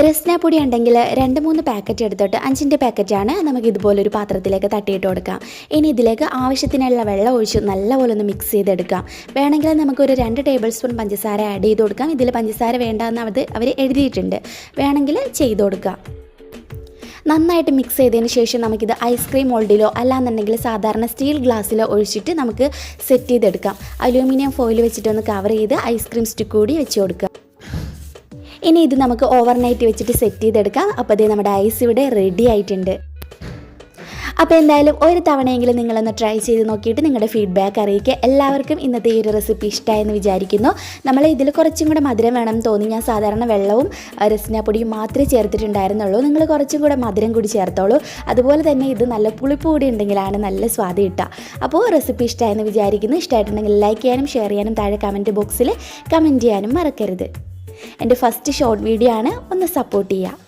രസ്നാപ്പൊടി ഉണ്ടെങ്കിൽ 2-3 പാക്കറ്റ് എടുത്തിട്ട് 5ൻ്റെ പാക്കറ്റാണ് നമുക്ക് ഇതുപോലൊരു പാത്രത്തിലേക്ക് തട്ടിയിട്ട് കൊടുക്കാം. ഇനി ഇതിലേക്ക് ആവശ്യത്തിനുള്ള വെള്ളം ഒഴിച്ച് നല്ലപോലെ ഒന്ന് മിക്സ് ചെയ്തെടുക്കാം. വേണമെങ്കിൽ നമുക്കൊരു 2 ടേബിൾ സ്പൂൺ പഞ്ചസാര ആഡ് ചെയ്ത് കൊടുക്കാം. ഇതിൽ പഞ്ചസാര വേണ്ടാന്ന് അവർ എഴുതിയിട്ടുണ്ട്, വേണമെങ്കിൽ ചെയ്ത് കൊടുക്കാം. നന്നായിട്ട് മിക്സ് ചെയ്തതിന് ശേഷം നമുക്കിത് ഐസ്ക്രീം മോൾഡിലോ അല്ലാന്നുണ്ടെങ്കിൽ സാധാരണ സ്റ്റീൽ ഗ്ലാസ്സിലോ ഒഴിച്ചിട്ട് നമുക്ക് സെറ്റ് ചെയ്തെടുക്കാം. അലൂമിനിയം ഫോയിൽ വെച്ചിട്ടൊന്ന് കവർ ചെയ്ത് ഐസ്ക്രീം സ്റ്റിക്ക് കൂടി വെച്ച് കൊടുക്കാം. ഇനി ഇത് നമുക്ക് ഓവർനൈറ്റ് വെച്ചിട്ട് സെറ്റ് ചെയ്തെടുക്കാം. അപ്പോൾ അതേ നമ്മുടെ ഐസ് ഇവിടെ റെഡി ആയിട്ടുണ്ട്. അപ്പോൾ എന്തായാലും ഒരു തവണയെങ്കിലും നിങ്ങളൊന്ന് ട്രൈ ചെയ്ത് നോക്കിയിട്ട് നിങ്ങളുടെ ഫീഡ്ബാക്ക് അറിയിക്കുക. എല്ലാവർക്കും ഇന്നത്തെ ഈ ഒരു റെസിപ്പി ഇഷ്ടമായെന്ന് വിചാരിക്കുന്നു. നമ്മൾ ഇതിൽ കുറച്ചും കൂടെ മധുരം വേണമെന്ന് തോന്നി. ഞാൻ സാധാരണ വെള്ളവും രസ്നാപ്പൊടിയും മാത്രമേ ചേർത്തിട്ടുണ്ടായിരുന്നുള്ളൂ. നിങ്ങൾ കുറച്ചും കൂടെ മധുരം കൂടി ചേർത്തോളൂ. അതുപോലെ തന്നെ ഇത് നല്ല പുളിപ്പ് കൂടി ഉണ്ടെങ്കിലാണ് നല്ല സ്വാദ് കിട്ടുക. അപ്പോൾ റെസിപ്പി ഇഷ്ടമായെന്ന് വിചാരിക്കുന്നു. ഇഷ്ടമായിട്ടുണ്ടെങ്കിൽ ലൈക്ക് ചെയ്യാനും ഷെയർ ചെയ്യാനും താഴെ കമൻറ്റ് ബോക്സിൽ കമൻറ്റ് ചെയ്യാനും മറക്കരുത്. എൻ്റെ ഫസ്റ്റ് ഷോർട്ട് വീഡിയോ ആണ്, ഒന്ന് സപ്പോർട്ട് ചെയ്യുക.